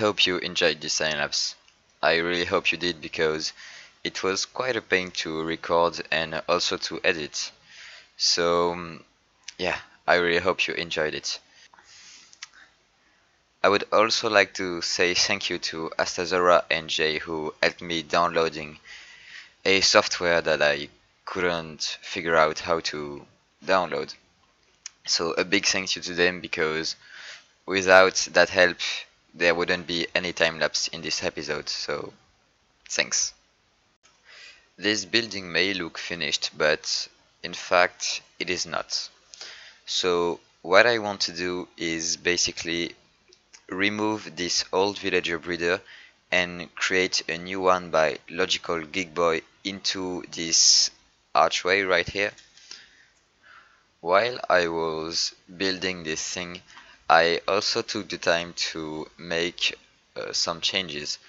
hope you enjoyed this time-lapse. I really hope you did because it was quite a pain to record and also to edit. So, yeah, I really hope you enjoyed it. I would also like to say thank you to Astazora and Jay who helped me downloading a software that I couldn't figure out how to download. So a big thank you to them because without that help there wouldn't be any time lapse in this episode, so thanks. This building may look finished, but in fact it is not. So what I want to do is basically remove this old villager breeder and create a new one by logical geek boy into this archway right here. While I was building this thing, I also took the time to make some changes.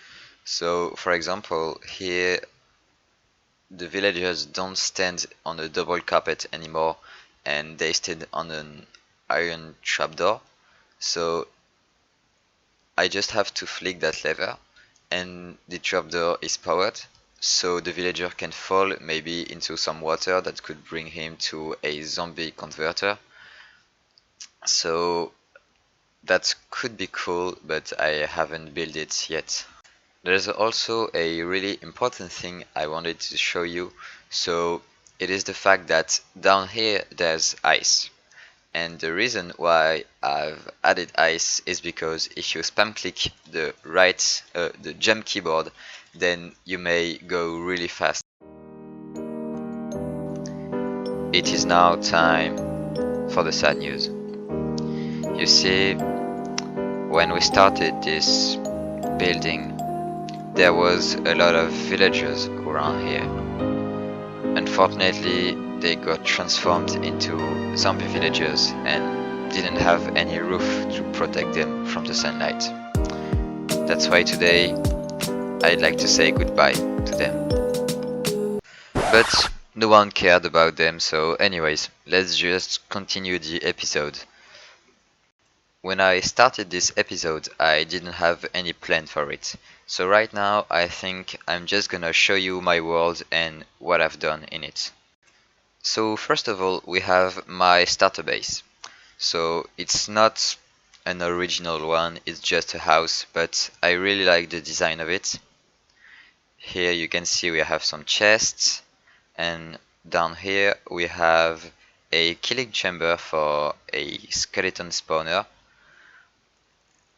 So for example, here the villagers don't stand on a double carpet anymore and they stand on an iron trapdoor. So I just have to flick that lever and the trapdoor is powered, so the villager can fall maybe into some water that could bring him to a zombie converter. So that could be cool, but I haven't built it yet. There's also a really important thing I wanted to show you. So it is the fact that down here there's ice. And the reason why I've added ice is because if you spam click the jump keyboard, then you may go really fast. It is now time for the sad news. You see, when we started this building, there was a lot of villagers around here. Unfortunately, they got transformed into zombie villagers and didn't have any roof to protect them from the sunlight. That's why today I'd like to say goodbye to them. But no one cared about them, so anyways, let's just continue the episode. When I started this episode, I didn't have any plan for it. So right now, I think I'm just gonna show you my world and what I've done in it. So first of all, we have my starter base. So it's not an original one, it's just a house, but I really like the design of it. Here you can see we have some chests, and down here we have a killing chamber for a skeleton spawner.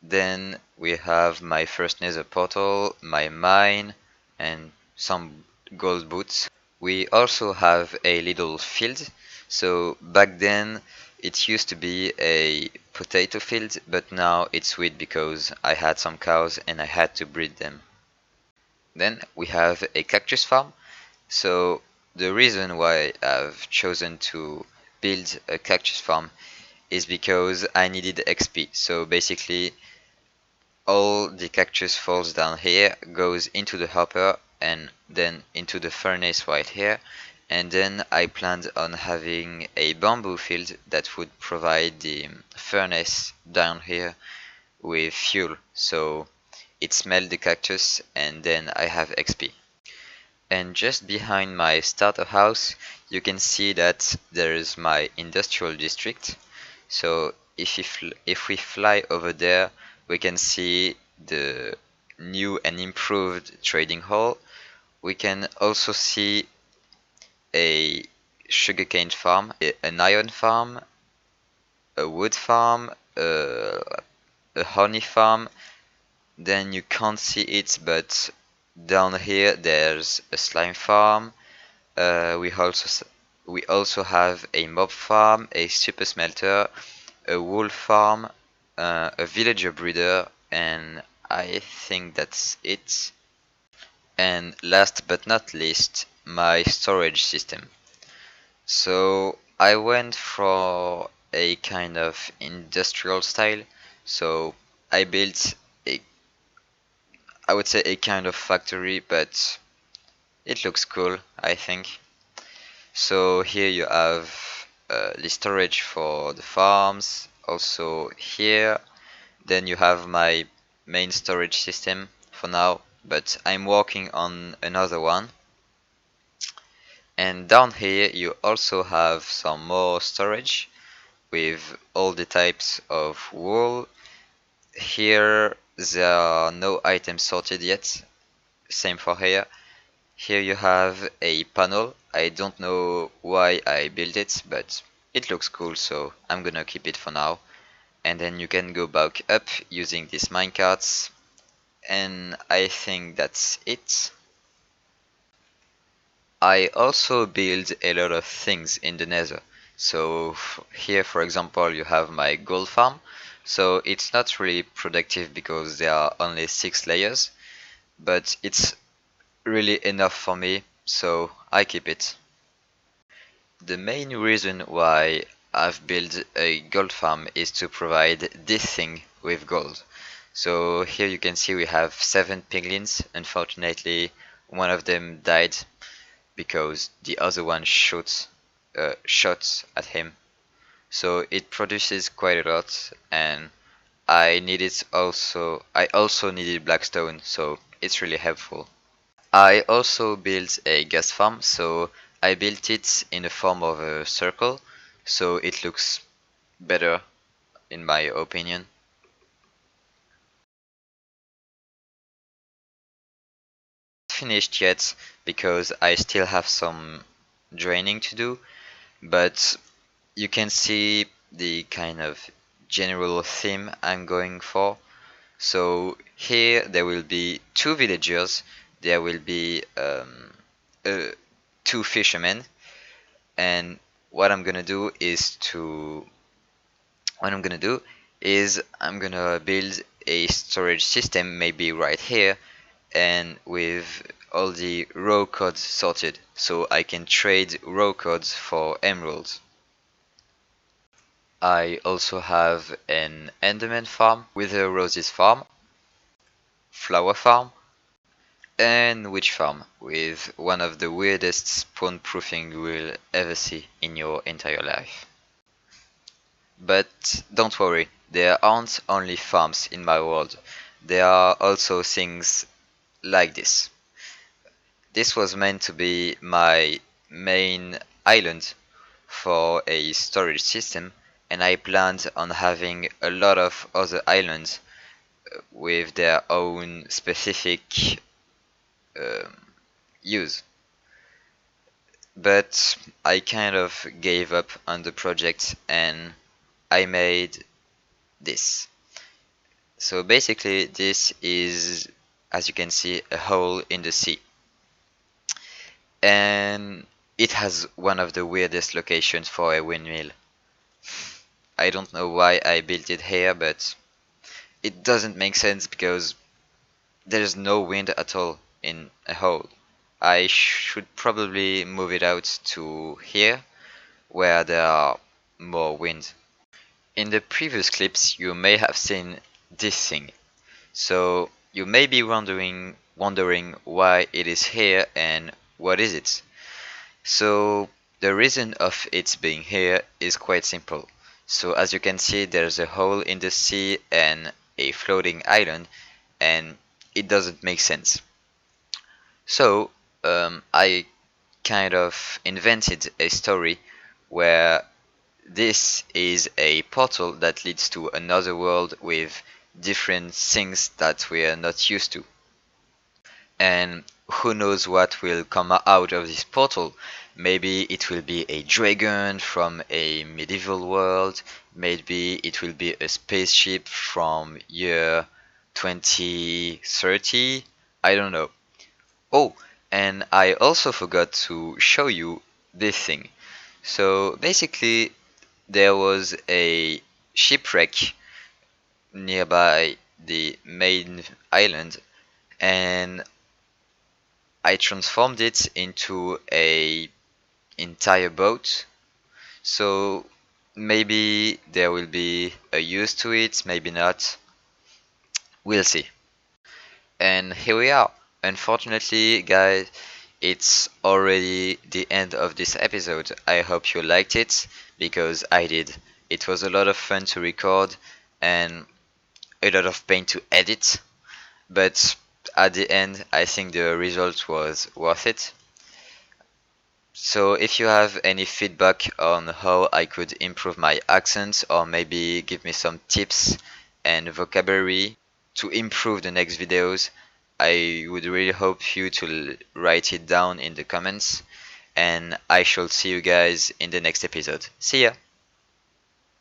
Then we have my first nether portal, my mine, and some gold boots. We also have a little field. So back then it used to be a potato field, but now it's wheat because I had some cows and I had to breed them. Then we have a cactus farm. So the reason why I've chosen to build a cactus farm is because I needed XP. So basically all the cactus falls down here, goes into the hopper and then into the furnace right here, and then I planned on having a bamboo field that would provide the furnace down here with fuel, so it smelled the cactus and then I have XP. And just behind my starter house you can see that there is my industrial district. So if we fly over there, we can see the new and improved trading hall. We can also see a sugarcane farm, an iron farm, a wood farm, a honey farm. Then you can't see it, but down here there's a slime farm. We also have a mob farm, a super smelter, a wool farm, a villager breeder, and I think that's it. And last but not least, my storage system. So I went for a kind of industrial style. So I built a, I would say a kind of factory, but it looks cool, I think. So here you have the storage for the farms, also here. Then you have my main storage system for now, but I'm working on another one. And down here you also have some more storage with all the types of wool. Here there are no items sorted yet, same for here. Here you have a panel. I don't know why I built it, but it looks cool, so I'm gonna keep it for now. And then you can go back up using these minecarts, and I think that's it. I also build a lot of things in the nether. So here for example you have my gold farm. So it's not really productive because there are only 6 layers, but it's really enough for me, so I keep it. The main reason why I've built a gold farm is to provide this thing with gold. So here you can see we have 7 piglins. Unfortunately, one of them died because the other one shot at him. So it produces quite a lot, and I also needed blackstone, so it's really helpful. I also built a gas farm, so I built it in the form of a circle, so it looks better in my opinion. Not finished yet because I still have some draining to do, but you can see the kind of general theme I'm going for. So here there will be 2 villagers, there will be uh, 2 fishermen, and what I'm gonna do is to what I'm gonna do is I'm gonna build a storage system maybe right here, and with all the raw codes sorted so I can trade raw codes for emeralds. I also have an enderman farm with a roses farm, flower farm, and witch farm with one of the weirdest spawn proofing you will ever see in your entire life. But don't worry, there aren't only farms in my world, there are also things like this. This was meant to be my main island for a storage system, and I planned on having a lot of other islands with their own specific um, use. But I kind of gave up on the project and I made this. So basically this is, as you can see, a hole in the sea. And it has one of the weirdest locations for a windmill. I don't know why I built it here, but it doesn't make sense because there's no wind at all in a hole. I should probably move it out to here where there are more wind. In the previous clips you may have seen this thing, so you may be wondering why it is here and what is it. So the reason of its being here is quite simple. So as you can see there's a hole in the sea and a floating island, and it doesn't make sense. So I kind of invented a story where this is a portal that leads to another world with different things that we are not used to. And who knows what will come out of this portal. Maybe it will be a dragon from a medieval world, maybe it will be a spaceship from year 2030, I don't know. Oh, and I also forgot to show you this thing. So basically there was a shipwreck nearby the main island, and I transformed it into a entire boat. So maybe there will be a use to it, maybe not. We'll see. And here we are. Unfortunately, guys, it's already the end of this episode. I hope you liked it because I did. It was a lot of fun to record, and a lot of pain to edit, but at the end, I think the result was worth it. So if you have any feedback on how I could improve my accent, or maybe give me some tips and vocabulary to improve the next videos, I would really hope you to write it down in the comments, and I shall see you guys in the next episode. See ya!